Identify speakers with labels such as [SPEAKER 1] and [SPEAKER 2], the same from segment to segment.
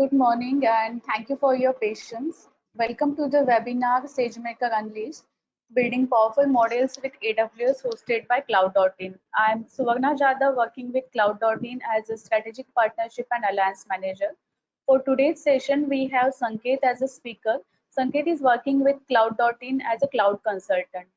[SPEAKER 1] Good morning and thank you for your patience. Welcome to the webinar SageMaker Unleashed, Building Powerful Models with AWS hosted by Cloud.in. I'm Suvarna Jadhav working with Cloud.in as a Strategic Partnership and Alliance Manager. For today's session, we have Sanket as a speaker. Sanket is working with Cloud.in as a cloud consultant.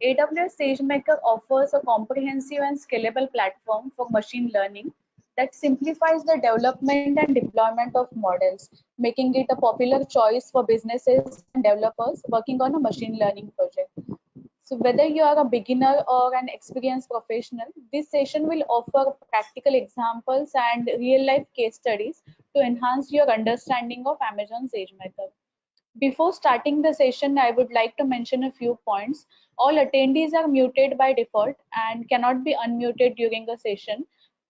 [SPEAKER 1] AWS SageMaker offers a comprehensive and scalable platform for machine learning that simplifies the development and deployment of models, making it a popular choice for businesses and developers working on a machine learning project. So whether you are a beginner or an experienced professional, this session will offer practical examples and real-life case studies to enhance your understanding of Amazon SageMaker. Before starting the session, I would like to mention a few points. All attendees are muted by default and cannot be unmuted during the session.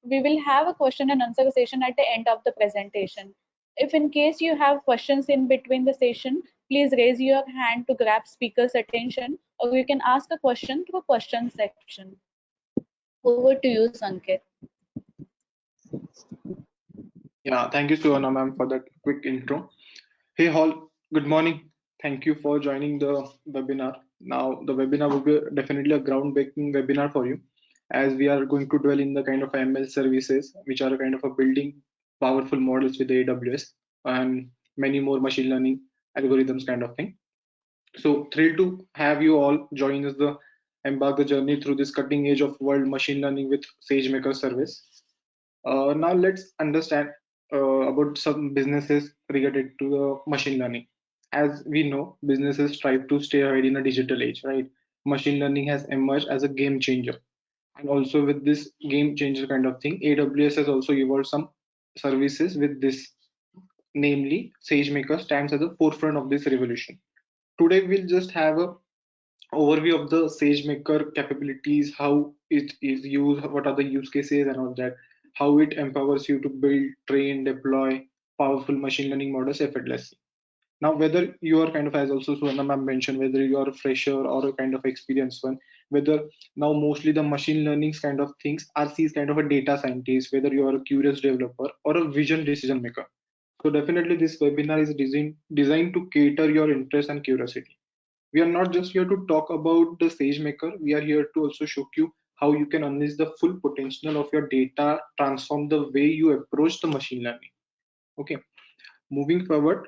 [SPEAKER 1] We will have a question and answer session at the end of the presentation. If in case you have questions in between the session, please raise your hand to grab speaker's attention, or you can ask a question through question section. Over to you, Sanket.
[SPEAKER 2] Yeah, thank you, Suvarna ma'am, for that quick intro. Hey all, good morning. Thank you for joining the webinar. Now, the webinar will be definitely a groundbreaking webinar for you, as we are going to dwell in the kind of ML services, which are a kind of a building powerful models with AWS and many more machine learning algorithms kind of thing. So thrilled to have you all join us the embark the journey through this cutting edge of world machine learning with SageMaker service. Now let's understand about some businesses related to the machine learning. As we know, businesses strive to stay ahead in a digital age, right? Machine learning has emerged as a game changer. And also with this game changer kind of thing, AWS has also evolved some services with this, namely SageMaker stands at the forefront of this revolution. Today we'll just have a overview of the SageMaker capabilities, how it is used, what are the use cases and all that, how it empowers you to build, train, deploy powerful machine learning models effortlessly. Now, whether you are kind of, as also Suvarna ma'am mentioned, whether you are a fresher or a kind of experienced one, whether now mostly the machine learning kind of things are seen kind of a data scientist, whether you are a curious developer or a vision decision maker. So definitely this webinar is designed to cater your interest and curiosity. We are not just here to talk about the SageMaker, we are here to also show you how you can unleash the full potential of your data, transform the way you approach the machine learning. Okay, moving forward,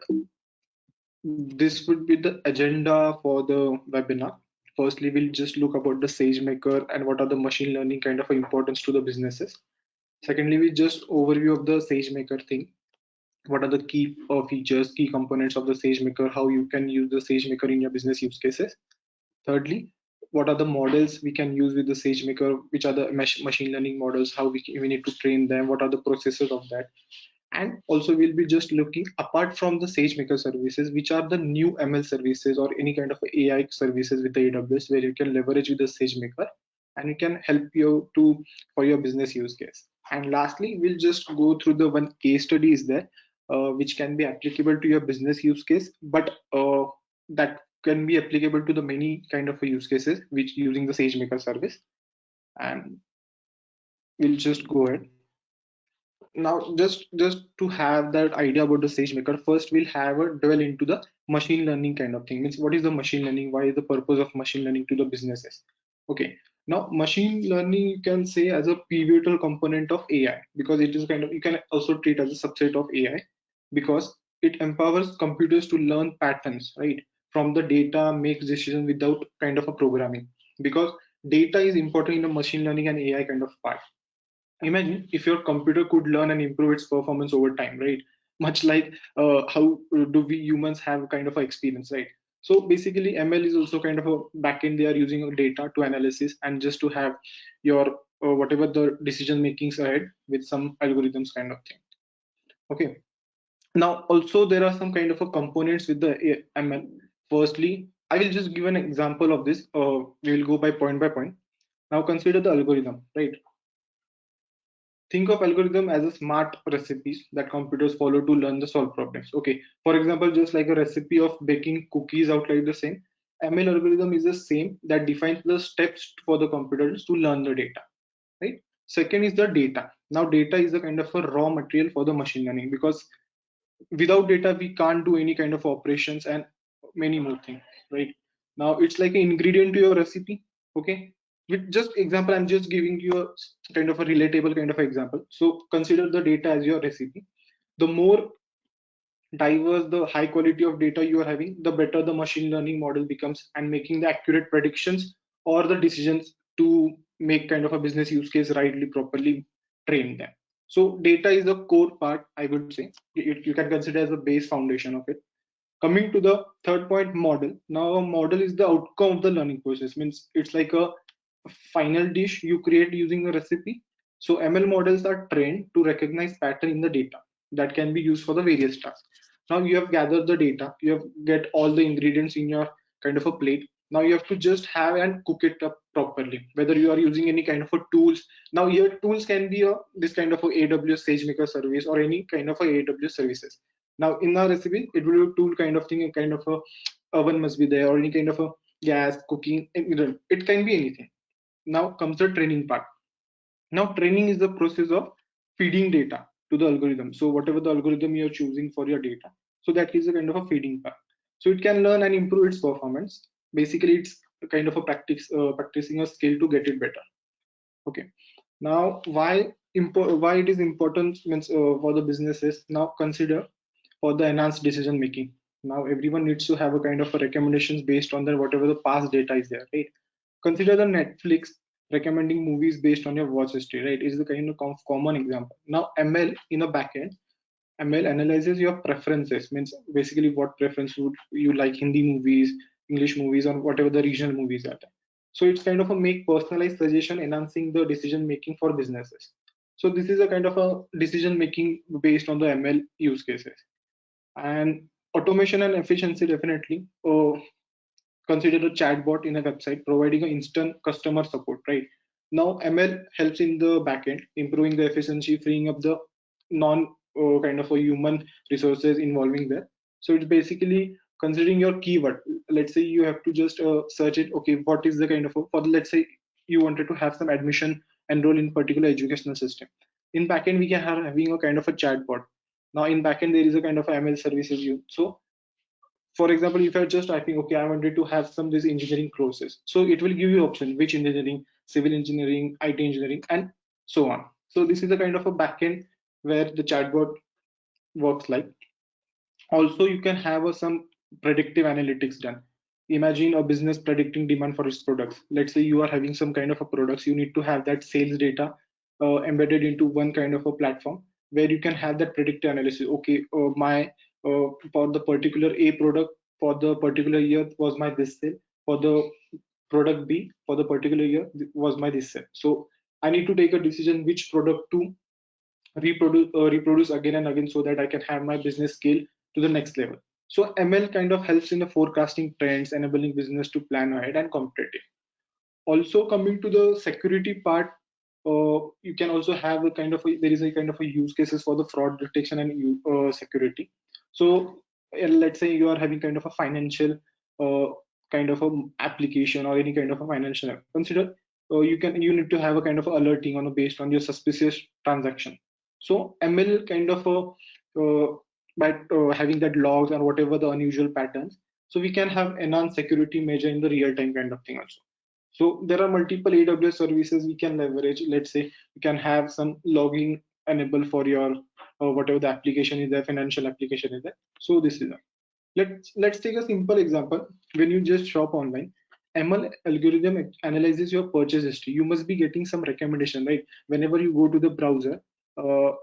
[SPEAKER 2] this would be the agenda for the webinar. Firstly, we'll just look about the SageMaker and what are the machine learning kind of importance to the businesses. Secondly, we just overview of the SageMaker thing. What are the key features, key components of the SageMaker, how you can use the SageMaker in your business use cases. Thirdly, what are the models we can use with the SageMaker, which are the machine learning models, how we need to train them, what are the processes of that. And also we'll be just looking apart from the SageMaker services, which are the new ML services or any kind of AI services with the AWS where you can leverage with the SageMaker and it can help you to for your business use case. And lastly, we'll just go through the one case study is there, which can be applicable to your business use case, but that can be applicable to the many kind of use cases which using the SageMaker service. And we'll just go ahead. Now, just to have that idea about the SageMaker, first we'll have a dwell into the machine learning kind of thing. Means what is the machine learning? Why is the purpose of machine learning to the businesses? Okay. Now, machine learning you can say as a pivotal component of AI because it is kind of you can also treat as a subset of AI because it empowers computers to learn patterns, right? From the data, makes decisions without kind of a programming because data is important in the machine learning and AI kind of part. Imagine if your computer could learn and improve its performance over time, right? Much like how do we humans have kind of a experience, right? So basically ML is also kind of a backend. They are using data to analysis and just to have your whatever the decision makings ahead with some algorithms kind of thing. Okay, now also there are some kind of a components with the ML. Firstly, I will just give an example of this. We will go by point. Now consider the algorithm, right? Think of algorithm as a smart recipes that computers follow to learn the solve problems. Okay, for example, just like a recipe of baking cookies outline the same, ML algorithm is the same that defines the steps for the computers to learn the data, right? Second is the data. Now data is a kind of a raw material for the machine learning because without data we can't do any kind of operations and many more things, right? Now it's like an ingredient to your recipe. Okay, with just example, I'm just giving you a kind of a relatable kind of example. So consider the data as your recipe. The more diverse the high quality of data you are having, the better the machine learning model becomes and making the accurate predictions or the decisions to make kind of a business use case rightly properly train them. So data is the core part, I would say. You can consider as the base foundation of it. Coming to the third point, model. Now a model is the outcome of the learning process, means it's like a final dish you create using a recipe. So ML models are trained to recognize pattern in the data that can be used for the various tasks. Now you have gathered the data, you have get all the ingredients in your kind of a plate. Now you have to just have and cook it up properly, whether you are using any kind of a tools. Now your tools can be a this kind of a AWS SageMaker service or any kind of a AWS services. Now in our recipe, it will be a tool kind of thing, a kind of a oven must be there, or any kind of a gas cooking. It can be anything. Now comes the training part. Now training is the process of feeding data to the algorithm. So whatever the algorithm you're choosing for your data, so that is a kind of a feeding part. So it can learn and improve its performance. Basically, it's a kind of a practicing a skill to get it better. Okay. Now why it is important means for the businesses. Now consider for the enhanced decision making. Now everyone needs to have a kind of a recommendations based on the whatever the past data is there, right? Consider the Netflix recommending movies based on your watch history, right? Is the kind of common example. Now ML in a backend, ML analyzes your preferences, means basically what preference would you like, Hindi movies, English movies, or whatever the regional movies are there. So it's kind of a make personalized suggestion, enhancing the decision making for businesses. So this is a kind of a decision making based on the ML use cases. And automation and efficiency, definitely. Consider a chatbot in a website providing an instant customer support, right? Now ML helps in the backend, improving the efficiency, freeing up the non kind of a human resources involving there. So it's basically considering your keyword. Let's say you have to just search it. Okay, what is the kind of for let's say you wanted to have some admission enroll in particular educational system. In backend we can have having a kind of a chatbot. Now in backend there is a kind of ML services you. So for example, if you're just typing, okay, I wanted to have some this engineering courses, so it will give you option which engineering, civil engineering, IT engineering, and so on. So this is a kind of a backend where the chatbot works like. Also you can have some predictive analytics done. Imagine a business predicting demand for its products. Let's say you are having some kind of a products, you need to have that sales data embedded into one kind of a platform where you can have that predictive analysis. Okay, my for the particular A product for the particular year was my this sale, for the product B for the particular year was my this sale. So I need to take a decision which product to reproduce again and again so that I can have my business scale to the next level. So ML kind of helps in the forecasting trends, enabling business to plan ahead and competitive. Also coming to the security part, you can also have a kind of there is a kind of a use cases for the fraud detection and security. So let's say you are having kind of a financial kind of a application or any kind of a financial app. Consider you need to have a kind of alerting on based on your suspicious transaction. So ML kind of by having that logs and whatever the unusual patterns, so we can have enhanced security measure in the real time kind of thing also. So there are multiple AWS services we can leverage. Let's say you can have some logging enable for your whatever the application is there, financial application is there. So this is that. Let's take a simple example. When you just shop online, ML algorithm analyzes your purchase history. You must be getting some recommendation, right? Whenever you go to the browser,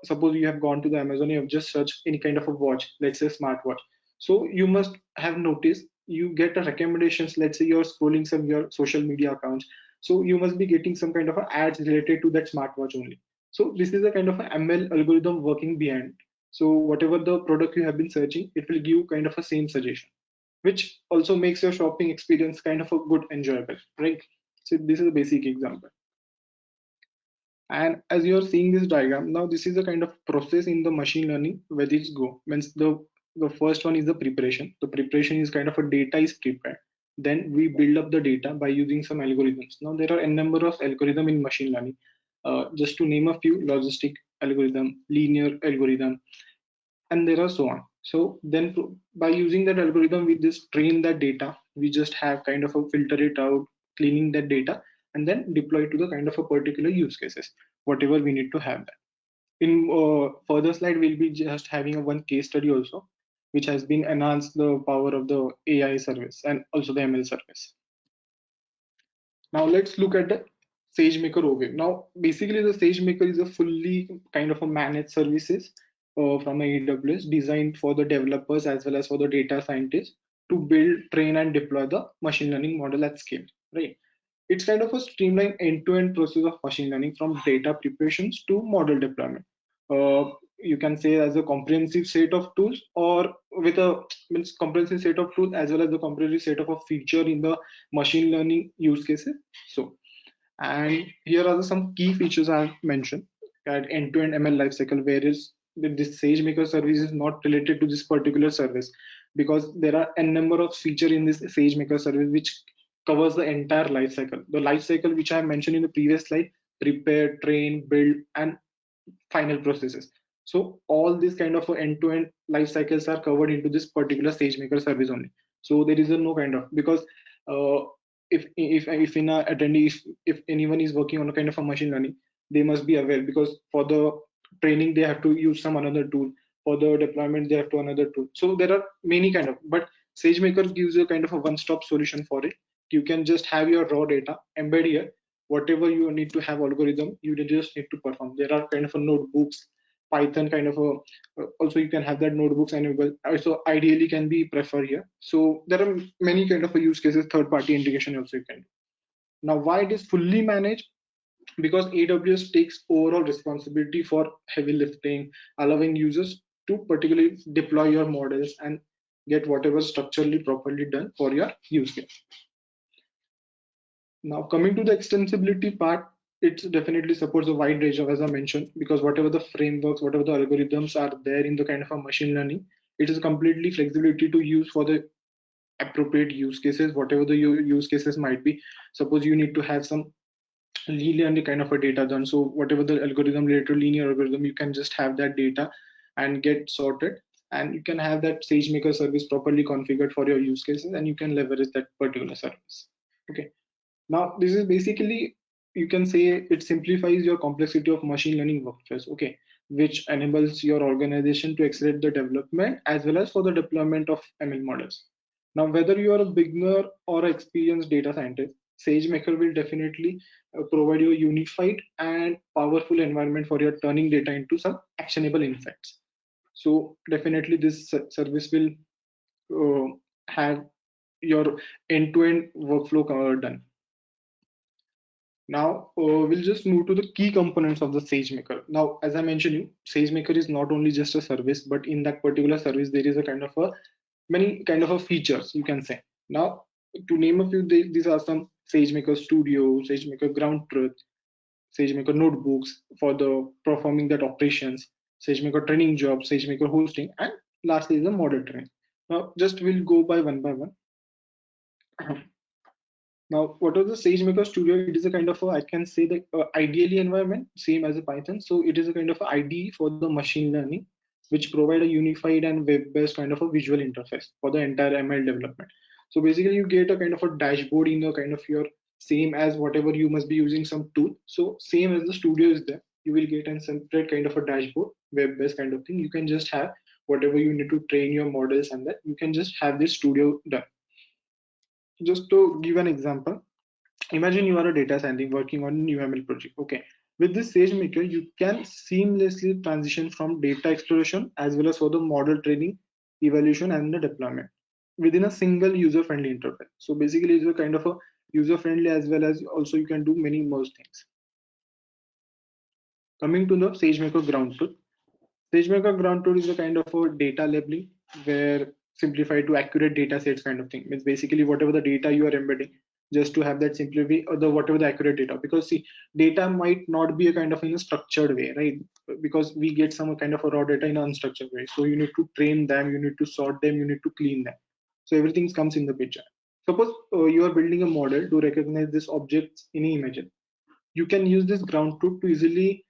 [SPEAKER 2] suppose you have gone to the Amazon, you have just searched any kind of a watch, let's say smartwatch. So you must have noticed you get a recommendations. Let's say you're scrolling some your social media accounts, so you must be getting some kind of a ads related to that smartwatch only. So this is a kind of a ML algorithm working behind. So whatever the product you have been searching, it will give kind of a same suggestion, which also makes your shopping experience kind of a good enjoyable, right? So this is a basic example. And as you're seeing this diagram, now this is a kind of process in the machine learning where this go. Means the first one is the preparation. The preparation is kind of a data is prepared. Then we build up the data by using some algorithms. Now there are a number of algorithm in machine learning. Just to name a few: logistic algorithm, linear algorithm, and there are so on. So then by using that algorithm, we just train that data. We just have kind of a filter it out, cleaning that data, and then deploy to the kind of a particular use cases, whatever we need to have that. In further slide, we'll be just having a one case study also, which has been enhanced the power of the AI service and also the ML service. Now let's look at the SageMaker overview. Now, basically, the SageMaker is a fully kind of a managed services from AWS designed for the developers as well as for the data scientists to build, train, and deploy the machine learning model at scale. Right? It's kind of a streamlined end-to-end process of machine learning from data preparations to model deployment. You can say as a comprehensive set of tools, or with a means comprehensive set of tools as well as the comprehensive set of a feature in the machine learning use cases. So, and here are some key features I have mentioned at end-to-end ML lifecycle, whereas this SageMaker service is not related to this particular service because there are a number of features in this SageMaker service which covers the entire lifecycle. The lifecycle which I mentioned in the previous slide: prepare, train, build, and final processes. So all these kind of end-to-end life cycles are covered into this particular SageMaker service only. So there is a no kind of, because uh, if in a attendee, if anyone is working on a kind of a machine learning, they must be aware, because for the training they have to use some another tool, for the deployment they have to another tool. So there are many kind of, but SageMaker gives you kind of a one-stop solution for it. You can just have your raw data, embed here, whatever you need to have algorithm, you just need to perform. There are kind of a notebooks, Python kind of a, also you can have that notebooks enabled, also ideally can be preferred here. So there are many kind of a use cases, third party integration also you can do. Now why it is fully managed? Because AWS takes overall responsibility for heavy lifting, allowing users to particularly deploy your models and get whatever structurally properly done for your use case. Now, coming to the extensibility part, it definitely supports a wide range of, as I mentioned, because whatever the frameworks, whatever the algorithms are there in the kind of a machine learning, it is completely flexibility to use for the appropriate use cases, whatever the use cases might be. Suppose you need to have some linear kind of a data done. So whatever the algorithm related to linear algorithm, you can just have that data and get sorted. And you can have that SageMaker service properly configured for your use cases, and you can leverage that particular service. Okay. Now, this is basically, you can say it simplifies your complexity of machine learning workflows, okay, which enables your organization to accelerate the development as well as for the deployment of ML models. Now, whether you are a beginner or experienced data scientist, SageMaker will definitely provide you a unified and powerful environment for your turning data into some actionable insights. So definitely this service will have your end-to-end workflow done. Now we'll just move to the key components of the SageMaker. Now, as I mentioned, SageMaker is not only just a service, but in that particular service, there is a kind of a many kind of a features you can say. Now, to name a few, these are some: SageMaker Studio, SageMaker Ground Truth, SageMaker Notebooks for the performing that operations, SageMaker Training Job, SageMaker Hosting, and lastly is the model training. Now, just we'll go by one by one. Now, what is the SageMaker Studio? It is a kind of a, I can say the ideally environment, same as a Python. So it is a kind of IDE for the machine learning, which provide a unified and web-based kind of a visual interface for the entire ML development. So basically, you get a kind of a dashboard in the kind of your same as whatever you must be using some tool. So same as the Studio is there, you will get a separate kind of a dashboard, web-based kind of thing. You can just have whatever you need to train your models, and that you can just have this Studio done. Just to give an example, imagine you are a data scientist working on a new ML project. Okay, with this SageMaker, you can seamlessly transition from data exploration as well as for the model training, evaluation, and the deployment within a single user-friendly interface. So basically, it's a kind of a user-friendly as well as also you can do many more things. Coming to the SageMaker Ground Truth. SageMaker Ground Truth is a kind of a data labeling where simplified to accurate data sets kind of thing. It's basically whatever the data you are embedding, just to have that simply or the whatever the accurate data. Because see, data might not be a kind of in a structured way, right? Because we get some kind of a raw data in an unstructured way. So you need to train them, you need to sort them, you need to clean them. So everything comes in the picture. Suppose you are building a model to recognize this objects in an image. You can use this ground truth to easily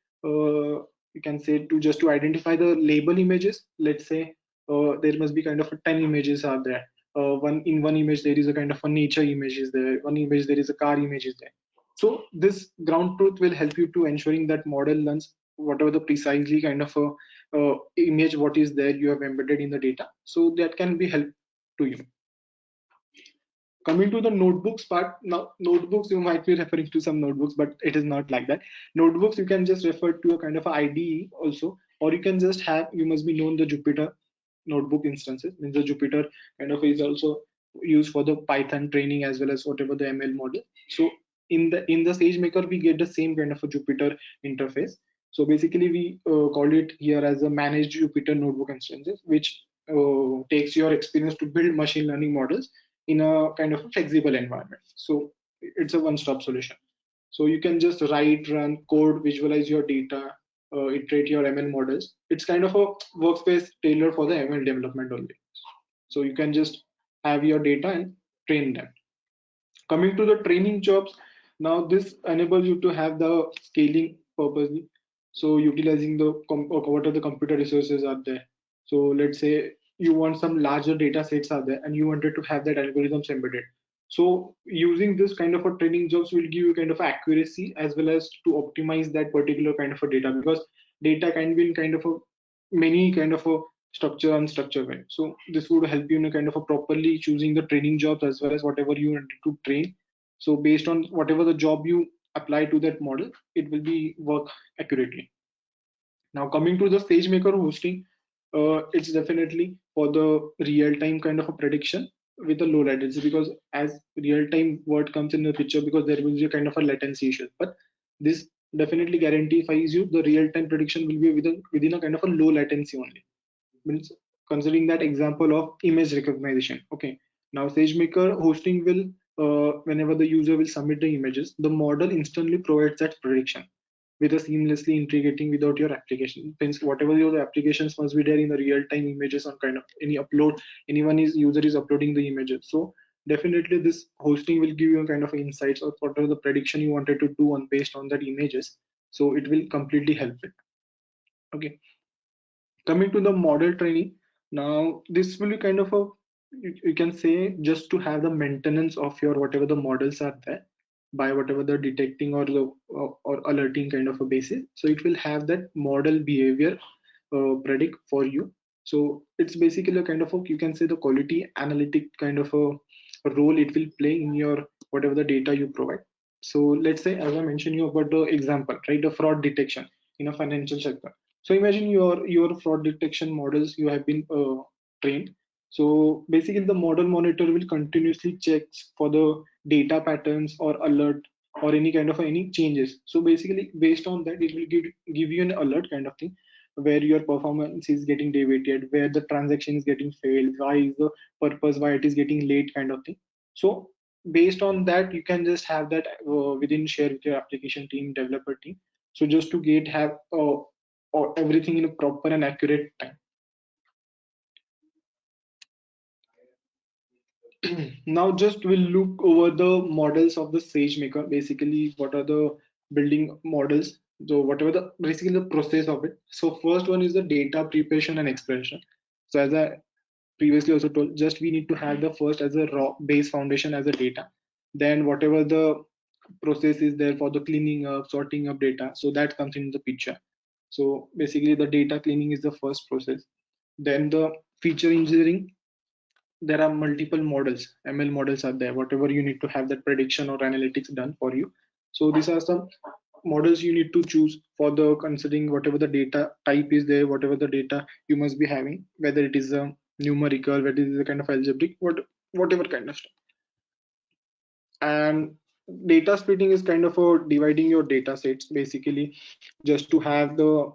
[SPEAKER 2] you can say to just to identify the label images. Let's say there must be kind of a 10 images are there. One image there is a kind of a nature image is there. One image there is a car image is there. So this ground truth will help you to ensuring that model learns whatever the precisely kind of a image what is there you have embedded in the data. So that can be help to you. Coming to the notebooks part, now notebooks you might be referring to some notebooks, but it is not like that. Notebooks you can just refer to a kind of a IDE also, or you can just have, you must be known the Jupyter notebook instances. Means the Jupyter kind of is also used for the Python training as well as whatever the ML model. So in the SageMaker we get the same kind of a Jupyter interface. So basically we call it here as a managed Jupyter notebook instances, which takes your experience to build machine learning models in a kind of a flexible environment. So it's a one-stop solution. So you can just write, run, code, visualize your data, iterate your ML models. It's kind of a workspace tailored for the ML development only. So you can just have your data and train them. Coming to the training jobs, now this enables you to have the scaling purposely. So utilizing the what are the computer resources are there. So let's say you want some larger data sets are there and you wanted to have that algorithms embedded. So using this kind of a training jobs will give you kind of accuracy as well as to optimize that particular kind of a data, because data can be in kind of a many kind of a structure unstructured way. So this would help you in a kind of a properly choosing the training jobs as well as whatever you want to train. So based on whatever the job you apply to that model, it will be work accurately. Now coming to the SageMaker hosting, it's definitely for the real-time kind of a prediction with a low latency, because as real-time word comes in the picture, because there will be a kind of a latency issue. But this definitely guarantees you the real-time prediction will be within a kind of a low latency only. Means considering that example of image recognition. Okay, now SageMaker hosting will whenever the user will submit the images, the model instantly provides that prediction with a seamlessly integrating without your application. Means whatever your applications must be there in the real-time images on kind of any upload, anyone is user is uploading the images. So definitely this hosting will give you a kind of insights or whatever the prediction you wanted to do on based on that images. So it will completely help it. Okay, coming to the model training, now this will be kind of a you can say just to have the maintenance of your whatever the models are there by whatever the detecting or the or alerting kind of a basis. So it will have that model behavior predict for you. So it's basically a kind of a, you can say the quality analytic kind of a role it will play in your whatever the data you provide. So let's say as I mentioned you about the example, right, the fraud detection in a financial sector. So imagine your fraud detection models you have been trained. So basically the model monitor will continuously checks for the data patterns or alert or any kind of any changes. So basically based on that it will give you an alert kind of thing, where your performance is getting deviated, where the transaction is getting failed, why is the purpose, why it is getting late kind of thing. So based on that you can just have that within share with your application team, developer team. So just to get have or everything in a proper and accurate time. Now just we'll look over the models of the SageMaker. Basically, what are the building models? So whatever the basically the process of it. So first one is the data preparation and expression. So as I previously also told, just we need to have the first as a raw base foundation as a data. Then whatever the process is there for the cleaning up, sorting up data, so that comes in the picture. So basically the data cleaning is the first process. Then the feature engineering, there are multiple models, ML models are there, whatever you need to have that prediction or analytics done for you. So these are some models you need to choose for the considering whatever the data type is there, whatever the data you must be having, whether it is a numerical, whether it is a kind of algebraic, whatever kind of stuff. And data splitting is kind of a dividing your data sets, basically just to have the,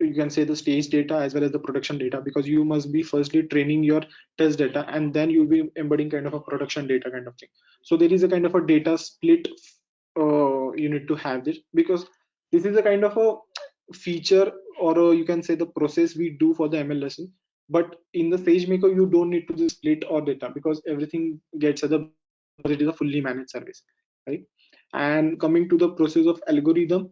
[SPEAKER 2] you can say the stage data as well as the production data, because you must be firstly training your test data and then you'll be embedding kind of a production data kind of thing. So there is a kind of a data split you need to have this, because this is a kind of a feature or you can say the process we do for the ML lesson. But in the SageMaker you don't need to just split or data, because everything gets as a, because it is a fully managed service, right? And coming to the process of algorithm,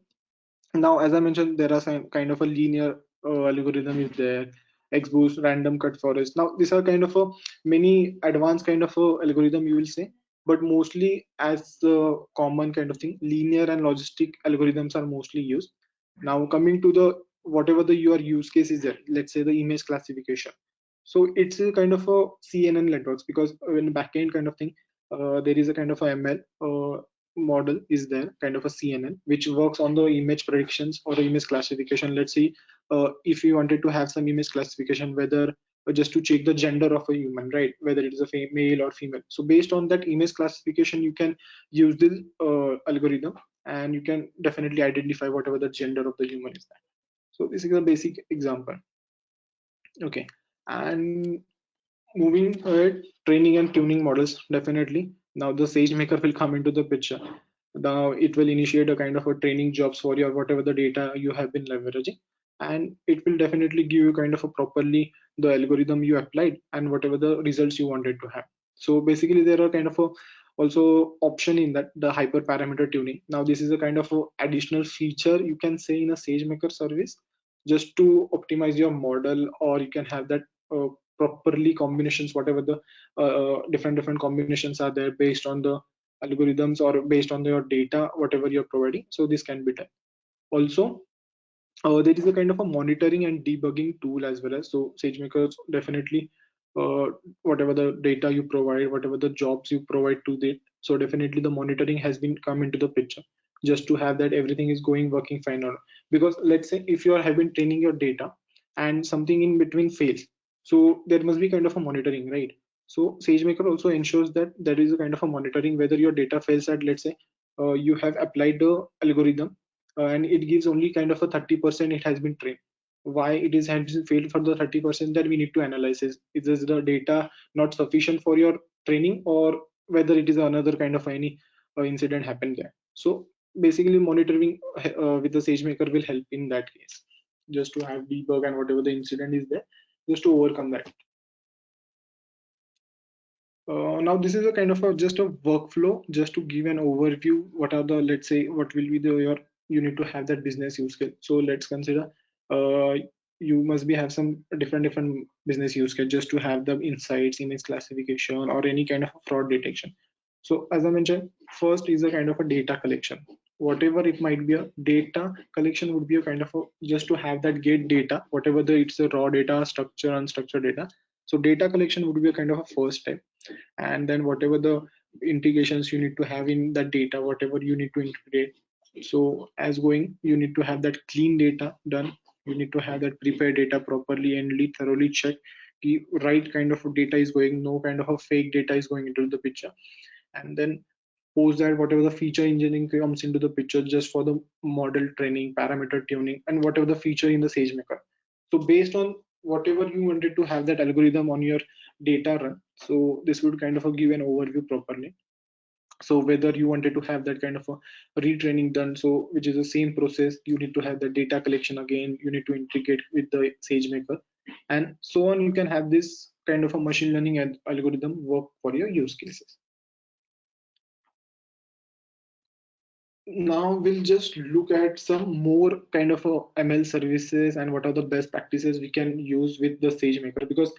[SPEAKER 2] Now, as I mentioned, there are some kind of a linear algorithm is there, XBoost, random cut forest. Now, these are kind of a many advanced kind of a algorithm you will say, but mostly as a common kind of thing, linear and logistic algorithms are mostly used. Now, coming to the whatever the your use case is there, let's say the image classification. So it's a kind of a CNN networks because in backend kind of thing, there is a kind of a ML. Model is there, kind of a CNN, which works on the image predictions or image classification. Let's see, if you wanted to have some image classification, whether just to check the gender of a human, right? Whether it is a male or female. So based on that image classification, you can use this algorithm, and you can definitely identify whatever the gender of the human is. That. So this is a basic example. Okay, and moving ahead, training and tuning models, definitely. Now the SageMaker will come into the picture. Now it will initiate a kind of a training jobs for your whatever the data you have been leveraging, and it will definitely give you kind of a properly the algorithm you applied and whatever the results you wanted to have. So basically, there are kind of a also option in that the hyperparameter tuning. Now this is a kind of a additional feature you can say in a SageMaker service just to optimize your model, or you can have that properly combinations, whatever the different combinations are there based on the algorithms or based on your data, whatever you're providing. So this can be done. Also, there is a kind of a monitoring and debugging tool as well. As so SageMaker definitely, uh, whatever the data you provide, whatever the jobs you provide to it, so definitely the monitoring has been come into the picture just to have that everything is going working fine. Or because let's say if you are having training your data and something in between fails, so there must be kind of a monitoring, right? So SageMaker also ensures that there is a kind of a monitoring whether your data fails at, let's say, you have applied the algorithm, and it gives only kind of a 30% it has been trained. Why it is has failed for the 30%, that we need to analyze is this the data not sufficient for your training, or whether it is another kind of any incident happened there. So basically monitoring with the SageMaker will help in that case, just to have debug and whatever the incident is there, just to overcome that. Now this is a kind of a just a workflow, just to give an overview. What are the, let's say, what will be the your, you need to have that business use case. So let's consider uh, you must be have some different business use case just to have the insights, image classification, or any kind of fraud detection. So as I mentioned, first is a kind of a data collection. Whatever it might be, a data collection would be a kind of a just to have that get data, whatever the it's a raw data, structure, unstructured data. So data collection would be a kind of a first step, and then whatever the integrations you need to have in that data, whatever you need to integrate. So as going, you need to have that clean data done, you need to have that prepared data properly and thoroughly check the right kind of data is going, no kind of a fake data is going into the picture. And then post that whatever the feature engineering comes into the picture just for the model training, parameter tuning, and whatever the feature in the SageMaker. So based on whatever you wanted to have that algorithm on your data run, so this would kind of give an overview properly. So whether you wanted to have that kind of a retraining done, so which is the same process, you need to have the data collection again, you need to integrate with the SageMaker, and so on. You can have this kind of a machine learning algorithm work for your use cases. Now we'll just look at some more kind of ML services and what are the best practices we can use with the SageMaker, because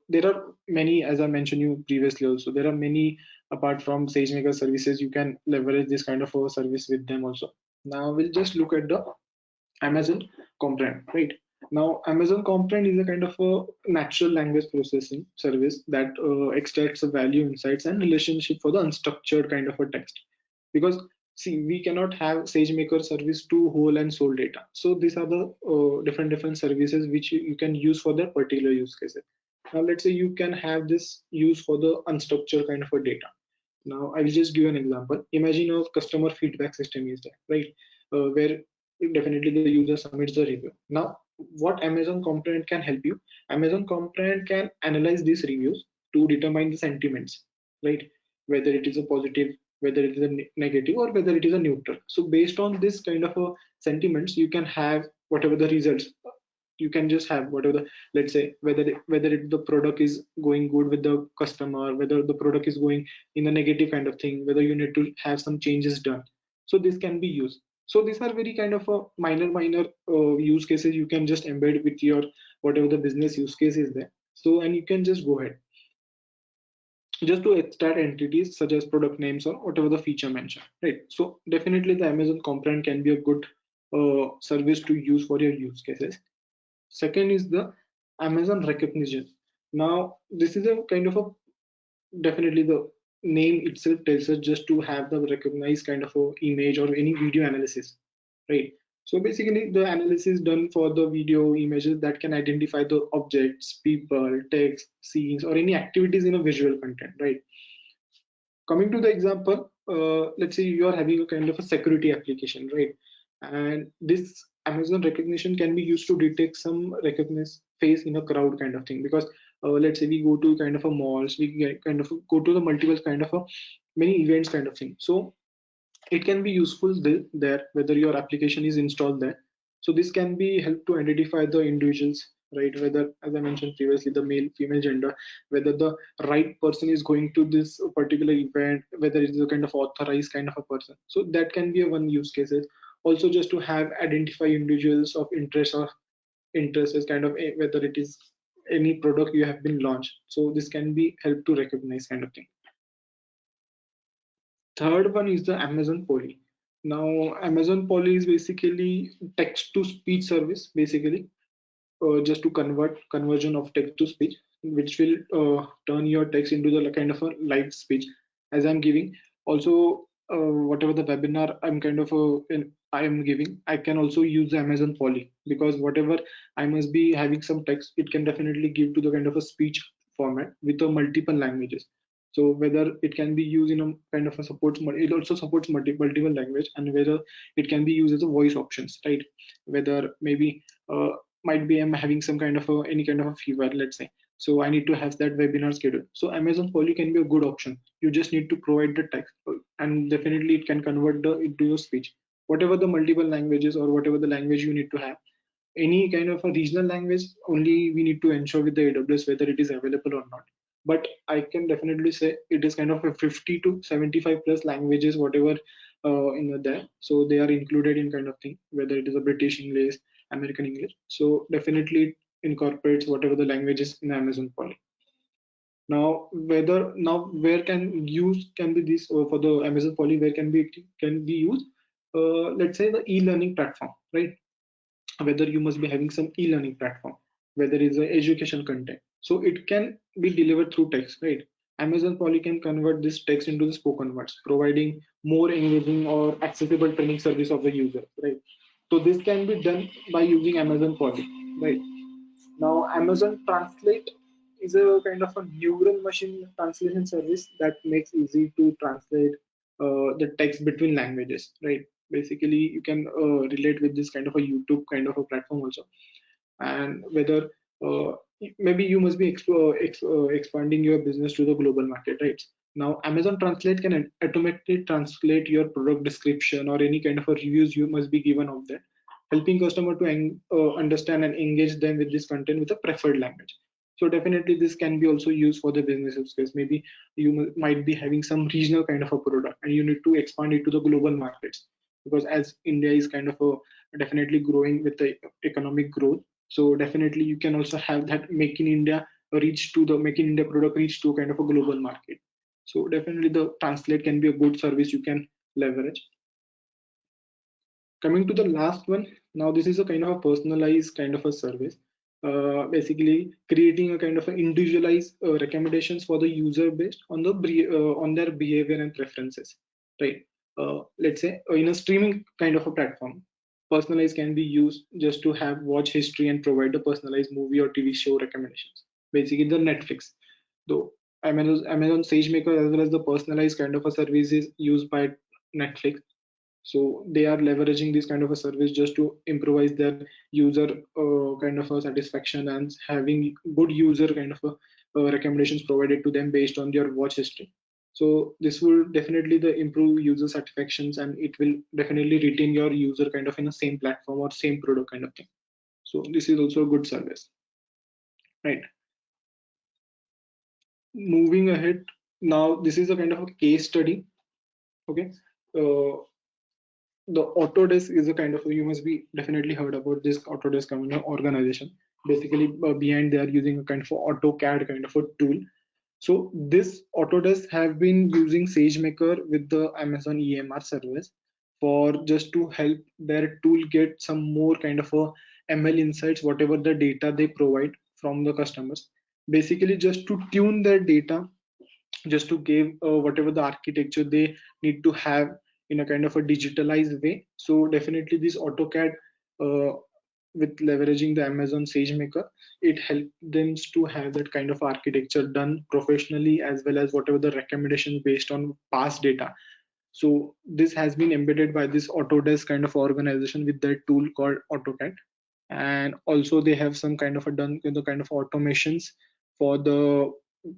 [SPEAKER 2] there are many, as I mentioned you previously also, there are many apart from SageMaker services, you can leverage this kind of a service with them also. Now we'll just look at the Amazon Comprehend, right? Now, Amazon Comprehend is a kind of a natural language processing service that extracts the value, insights, and relationship for the unstructured kind of a text. Because see, we cannot have SageMaker service to whole and soul data. So these are the different services which you can use for that particular use cases. Now, let's say you can have this use for the unstructured kind of a data. Now, I will just give an example. Imagine a customer feedback system is there, right? Where definitely the user submits the review. Now, what Amazon Comprehend can help you? Amazon Comprehend can analyze these reviews to determine the sentiments, right? Whether it is a positive, whether it is a negative, or whether it is a neutral. So based on this kind of a sentiments, you can have whatever the results. You can just have whatever the, let's say, the product is going good with the customer, whether the product is going in a negative kind of thing, whether you need to have some changes done. So this can be used. So these are very kind of a minor use cases you can just embed with your whatever the business use case is there. So and you can just go ahead just to extract entities such as product names or whatever the feature mentioned, right? So definitely the Amazon component can be a good service to use for your use cases. Second is the Amazon recognition. Now this is a kind of a definitely the name itself tells us just to have the recognized kind of a image or any video analysis, right? So basically the analysis done for the video images that can identify the objects, people, text, scenes, or any activities in a visual content, right? Coming to the example, let's say you are having a kind of a security application, right? And this Amazon recognition can be used to detect some recognize face in a crowd kind of thing. Because let's say we go to kind of a malls, we get kind of go to the multiple kind of a many events kind of thing. So it can be useful there whether your application is installed there. So this can be help to identify the individuals, right? Whether, as I mentioned previously, the male female gender, whether the right person is going to this particular event, whether it's a kind of authorized kind of a person. So that can be a one use cases. Also just to have identify individuals of interest or interest is kind of whether it is any product you have been launched. So this can be help to recognize kind of thing. Third one is the Amazon Poly. Now, Amazon Poly is basically text to speech service, basically, just to conversion of text to speech, which will turn your text into the kind of a live speech as I'm giving. Also, whatever the webinar I'm kind of I am giving, I can also use the Amazon Poly because whatever I must be having some text, it can definitely give to the kind of a speech format with a multiple languages. So whether it can be used in a kind of a supports, it also supports multiple language, and whether it can be used as a voice options, right? Whether maybe might be I'm having some kind of any kind of a fever, let's say. So I need to have that webinar schedule. So Amazon Poly can be a good option. You just need to provide the text, and definitely it can convert the into your speech. Whatever the multiple languages or whatever the language you need to have, any kind of a regional language, only we need to ensure with the AWS whether it is available or not. But I can definitely say it is kind of a 50 to 75 plus languages, whatever in there. So they are included in kind of thing, whether it is a British English, American English. So definitely it incorporates whatever the languages in Amazon Poly. Now, whether now where can use can be this for the Amazon Poly, where can be used? Let's say the e-learning platform, right? Whether you must be having some e-learning platform, whether it's a education content, so it can be delivered through text, right? Amazon Poly can convert this text into the spoken words, providing more engaging or accessible training service of the user, right? So this can be done by using Amazon Poly, right? Now, Amazon Translate is a kind of a neural machine translation service that makes easy to translate the text between languages, right? Basically, you can relate with this kind of a YouTube kind of a platform also. And whether uh, maybe you must be expanding your business to the global market, right? Now, Amazon Translate can automatically translate your product description or any kind of a reviews you must be given of that, helping customer to understand and engage them with this content with a preferred language. So definitely this can be also used for the business use case. Maybe you might be having some regional kind of a product and you need to expand it to the global markets, because as India is kind of a definitely growing with the economic growth. So definitely you can also have that make in India reach to the make in India product reach to kind of a global market. So definitely the translate can be a good service you can leverage. Coming to the last one, now this is a kind of a personalized kind of a service, basically creating a kind of a individualized recommendations for the user based on the on their behavior and preferences, right? Let's say in a streaming kind of a platform, personalized can be used just to have watch history and provide the personalized movie or TV show recommendations, basically the Netflix. Though Amazon SageMaker as well as the personalized kind of a service is used by Netflix. So they are leveraging this kind of a service just to improvise their user kind of a satisfaction and having good user kind of a recommendations provided to them based on their watch history. So this will definitely the improve user satisfactions, and it will definitely retain your user kind of in the same platform or same product kind of thing. So this is also a good service, right? Moving ahead, now this is a kind of a case study. Okay. uh, the Autodesk is a kind of, you must be definitely heard about this Autodesk kind of organization. Basically, behind they are using a kind of AutoCAD kind of a tool. So this Autodesk have been using SageMaker with the Amazon EMR service for just to help their tool get some more kind of a ML insights, whatever the data they provide from the customers. Basically, just to tune their data, just to give whatever the architecture they need to have in a kind of a digitalized way. So definitely this AutoCAD, uh, with leveraging the Amazon SageMaker, it helps them to have that kind of architecture done professionally, as well as whatever the recommendations based on past data. So this has been embedded by this Autodesk kind of organization with their tool called AutoCAD. And also they have some kind of a done the kind of automations for the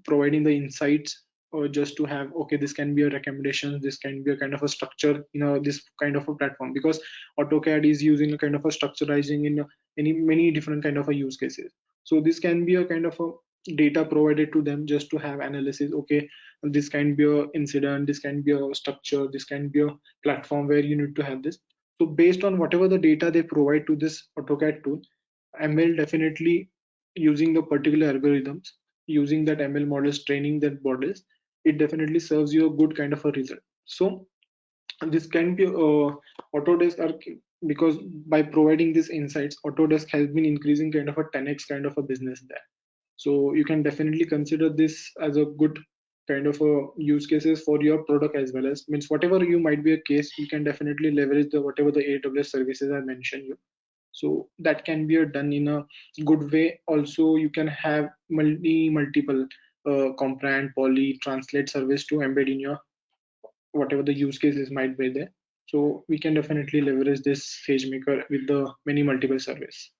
[SPEAKER 2] providing the insights, or just to have, okay, this can be a recommendation, this can be a kind of a structure, this kind of a platform, because AutoCAD is using a kind of a structurizing in any many different kind of a use cases. So this can be a kind of a data provided to them just to have analysis. Okay, this can be a incident, this can be a structure, this can be a platform where you need to have this. So based on whatever the data they provide to this AutoCAD tool, ML definitely using the particular algorithms, using that ML models, training that models, it definitely serves you a good kind of a result. So this can be Autodesk are, because by providing these insights, Autodesk has been increasing kind of a 10x kind of a business there. So you can definitely consider this as a good kind of a use cases for your product, as well as means whatever you might be a case, you can definitely leverage the whatever the AWS services I mentioned you. So that can be done in a good way. Also you can have multiple comprehend, poly, translate service to embed in your whatever the use cases might be there. So we can definitely leverage this SageMaker with the many multiple service.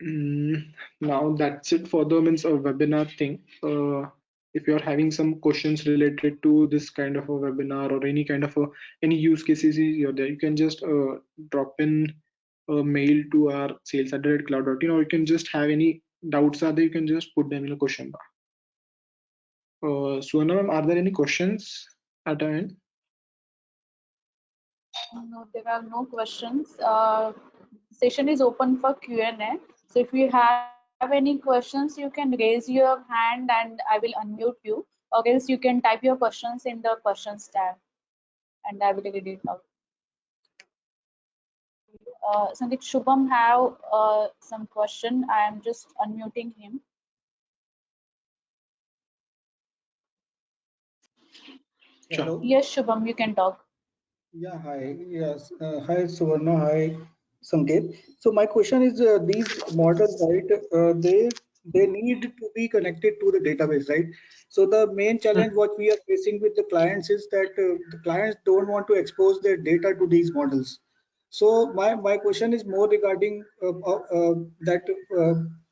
[SPEAKER 2] Now that's it for the means of webinar thing. If you're having some questions related to this kind of a webinar, or any kind of any use cases you're there, you can just drop in a mail to our sales@cloud.in, or you can just have any doubts are there, you can just put them in a question bar. Suvarna ma'am, are there any questions at our end?
[SPEAKER 1] No, there are no questions. Session is open for Q&A. So if you have any questions, you can raise your hand and I will unmute you, or else you can type your questions in the questions tab and I will read it out. Sandeep, Shubham have some question. I am just unmuting him.
[SPEAKER 2] Sure.
[SPEAKER 3] Hello.
[SPEAKER 1] Yes, Shubham, you can talk.
[SPEAKER 3] Yeah, hi. Yes. Hi, Suvarna. Hi, Sanket. So my question is, these models, right? They need to be connected to the database, right? So the main challenge what we are facing with the clients is that the clients don't want to expose their data to these models. So my question is more regarding that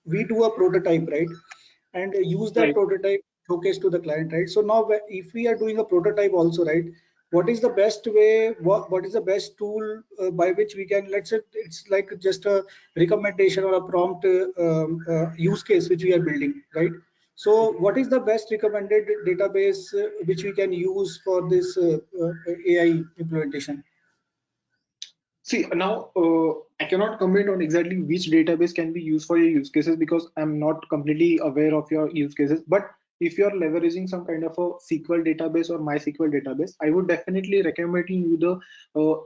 [SPEAKER 3] we do a prototype, right? And use that
[SPEAKER 2] Right.
[SPEAKER 3] prototype showcase to the client, right? So now if we are doing a prototype also, right? What is the best way, what is the best tool by which we can, let's say it's like just a recommendation or a prompt use case which we are building, right? So what is the best recommended database which we can use for this AI implementation?
[SPEAKER 2] See, now I cannot comment on exactly which database can be used for your use cases, because I'm not completely aware of your use cases. But if you're leveraging some kind of a SQL database or MySQL database, I would definitely recommend you the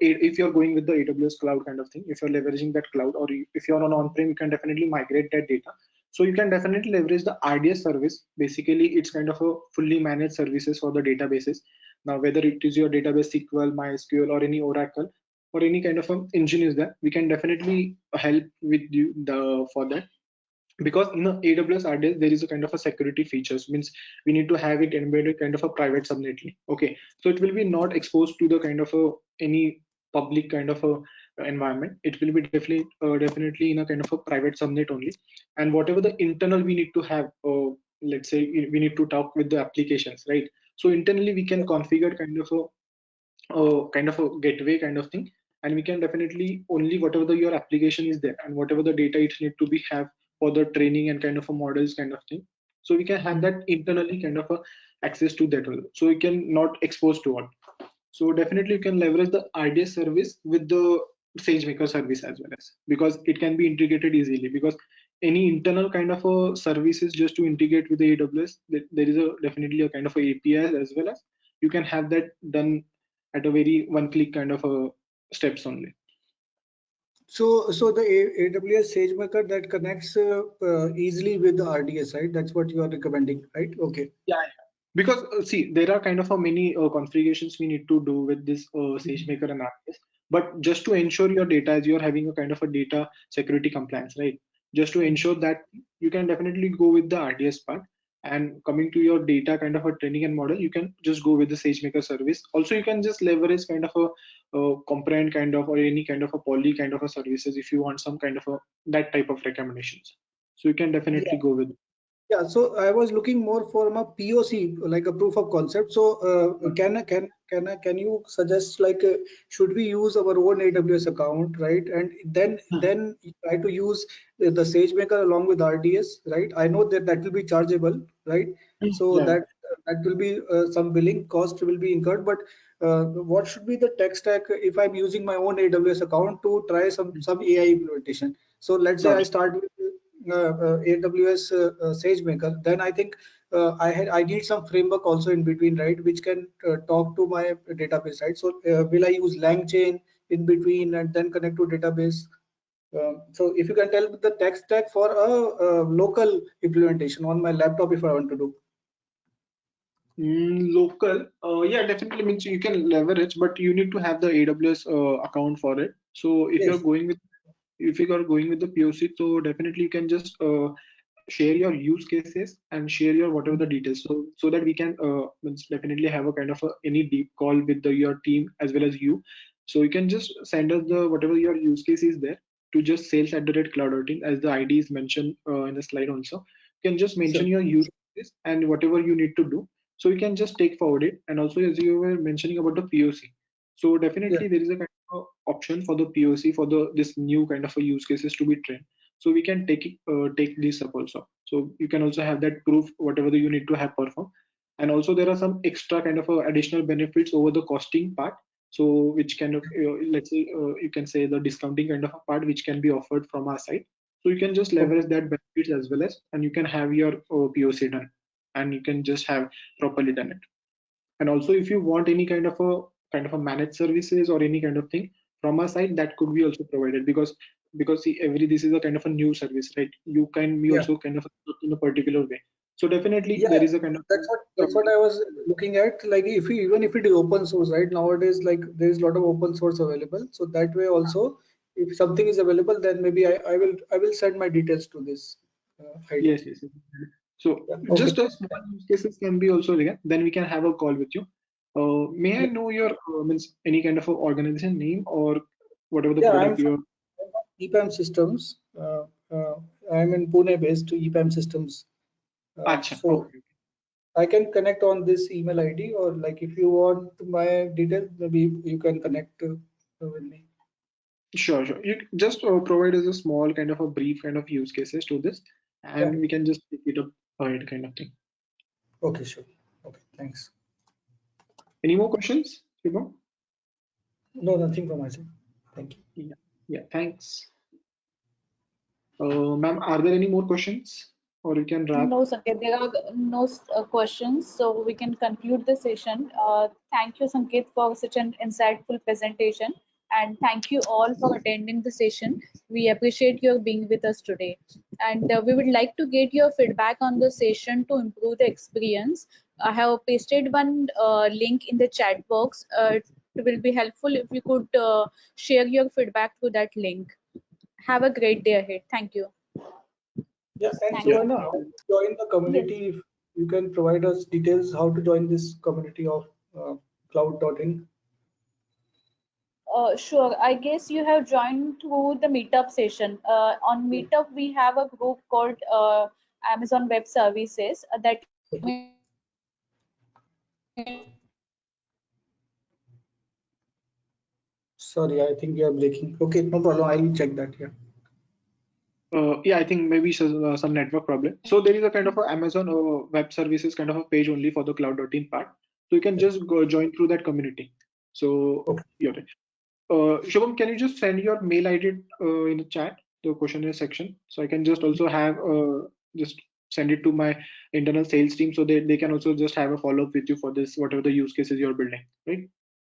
[SPEAKER 2] if you're going with the AWS cloud kind of thing. If you're leveraging that cloud, or if you're on-prem, you can definitely migrate that data. So you can definitely leverage the RDS service. Basically, it's kind of a fully managed services for the databases. Now, whether it is your database SQL, MySQL, or any Oracle, or any kind of engine is there, we can definitely help with you for that. Because in the AWS RDS there is a kind of a security features, means we need to have it embedded kind of a private subnetly. Okay, so it will be not exposed to the kind of a any public kind of a environment. It will be definitely in a kind of a private subnet only. And whatever the internal we need to have, let's say we need to talk with the applications, right? So internally we can configure kind of a gateway kind of thing, and we can definitely only whatever your application is there, and whatever the data it need to be have for the training and kind of a models kind of thing. So we can have that internally kind of a access to that also. So we can not expose to all. So definitely you can leverage the RDS service with the SageMaker service as well, as because it can be integrated easily, because any internal kind of a services just to integrate with the AWS, there is a definitely a kind of a API, as well as you can have that done at a very one click kind of a steps only.
[SPEAKER 3] So the AWS SageMaker that connects easily with the RDS, right? That's what you are recommending, right? Okay.
[SPEAKER 2] Yeah, because see, there are kind of a many configurations we need to do with this SageMaker and RDS. But just to ensure your data, as you're having a kind of a data security compliance, right? Just to ensure that, you can definitely go with the RDS part. And coming to your data kind of a training and model, you can just go with the SageMaker service. Also, you can just leverage kind of a component kind of, or any kind of a poly kind of a services if you want some kind of a that type of recommendations. So you can definitely
[SPEAKER 3] Yeah.
[SPEAKER 2] go with.
[SPEAKER 3] Yeah, so I was looking more for a POC, like a proof of concept. So can you suggest, like, should we use our own AWS account, right? And then try to use the SageMaker along with RDS, right? I know that that will be chargeable, right? So
[SPEAKER 2] Yeah.
[SPEAKER 3] that will be some billing cost will be incurred. But what should be the tech stack if I'm using my own AWS account to try some AI implementation? So let's say
[SPEAKER 2] Got
[SPEAKER 3] I
[SPEAKER 2] it.
[SPEAKER 3] start with AWS SageMaker, then I think I need some framework also in between, right, which can talk to my database, right? So will I use LangChain in between and then connect to database? So if you can tell me the tech stack for a local implementation on my laptop if I want to do.
[SPEAKER 2] Local, yeah, definitely means you can leverage, but you need to have the AWS account for it. So
[SPEAKER 3] Yes.
[SPEAKER 2] if you are going with the POC, so definitely you can just share your use cases and share your whatever the details, so that we can means definitely have a kind of any deep call with your team as well as you. So you can just send us the whatever your use case is there, to just sales@cloud.in, as the ID is mentioned in the slide also. You can just mention
[SPEAKER 3] Sure.
[SPEAKER 2] your use case and whatever you need to do, so you can just take forward it. And also, as you were mentioning about the POC, so
[SPEAKER 3] Yeah.
[SPEAKER 2] definitely there is a kind of option for the POC for the this new kind of a use cases to be trained. So we can take this up also. So you can also have that proof whatever you need to have performed. And also there are some extra kind of additional benefits over the costing part. So which kind of let's say you can say the discounting kind of a part which can be offered from our side. So you can just
[SPEAKER 3] Okay.
[SPEAKER 2] leverage that benefits as well as, and you can have your POC done, and you can just have properly done it. And also, if you want any kind of a managed services or any kind of thing from our side, that could be also provided, because see, every this is a kind of a new service, right? You can be
[SPEAKER 3] Yeah.
[SPEAKER 2] also kind of in a particular way. So definitely
[SPEAKER 3] Yeah,
[SPEAKER 2] there is a kind of
[SPEAKER 3] that's what I was looking at. Like, if you, even if it is open source, right? Nowadays, like, there is a lot of open source available. So that way also, if something is available, then maybe I will send my details to this ID.
[SPEAKER 2] yes, yes, yes. So
[SPEAKER 3] Yeah. Okay.
[SPEAKER 2] just a small use cases can be also there. Then we can have a call with you. May I
[SPEAKER 3] Yeah,
[SPEAKER 2] know your means any kind of a organization name or whatever the
[SPEAKER 3] yeah,
[SPEAKER 2] product you're.
[SPEAKER 3] I'm from EPAM Systems. I'm in Pune based EPAM Systems.
[SPEAKER 2] Acha,
[SPEAKER 3] So
[SPEAKER 2] okay.
[SPEAKER 3] I can connect on this email ID, or like if you want my details, maybe you can connect with me.
[SPEAKER 2] Sure, sure. You just provide us a small kind of a brief kind of use cases to this,
[SPEAKER 3] Yeah.
[SPEAKER 2] and we can just pick it up ahead kind of thing.
[SPEAKER 3] Okay, sure. Okay, thanks.
[SPEAKER 2] Any more questions, Shubham?
[SPEAKER 3] No, nothing from my side. Thank you.
[SPEAKER 2] Yeah, yeah. Thanks. Ma'am, are there any more questions, or we can wrap?
[SPEAKER 1] No, Sanket, there are no questions, so we can conclude the session. Thank you, Sanket, for such an insightful presentation, and thank you all for attending the session. We appreciate your being with us today, and we would like to get your feedback on the session to improve the experience. I have pasted one link in the chat box. It will be helpful if you could share your feedback to that link. Have a great day ahead. Thank you.
[SPEAKER 3] Yeah, and
[SPEAKER 1] Thank
[SPEAKER 2] Yeah.
[SPEAKER 1] you.
[SPEAKER 3] Suvarna, how to join the
[SPEAKER 1] Yes.
[SPEAKER 3] community? If you can provide us details how to join this community of cloud.in.
[SPEAKER 1] Sure. I guess you have joined through the meetup session. On meetup, we have a group called Amazon Web Services that you may
[SPEAKER 3] Sorry, I think you are breaking. Okay, no problem. I will check that. Yeah.
[SPEAKER 2] Yeah, I think maybe some network problem. So there is a kind of a Amazon Web Services kind of a page only for the cloud.in part. So you can just go join through that community. So
[SPEAKER 3] Okay.
[SPEAKER 2] you're right. Shubham, can you just send your mail ID in the chat, the questionnaire section, so I can just also have just send it to my internal sales team so they can also just have a follow up with you for this, whatever the use cases you're building, right?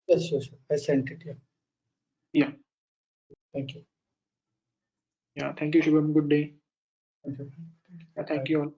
[SPEAKER 3] Yes, sure, sure. I sent it. Yeah.
[SPEAKER 2] Yeah.
[SPEAKER 3] Thank you.
[SPEAKER 2] Yeah. Thank you, Shubham. Good day.
[SPEAKER 3] Thank you.
[SPEAKER 2] Yeah, thank
[SPEAKER 3] Bye.
[SPEAKER 2] you all.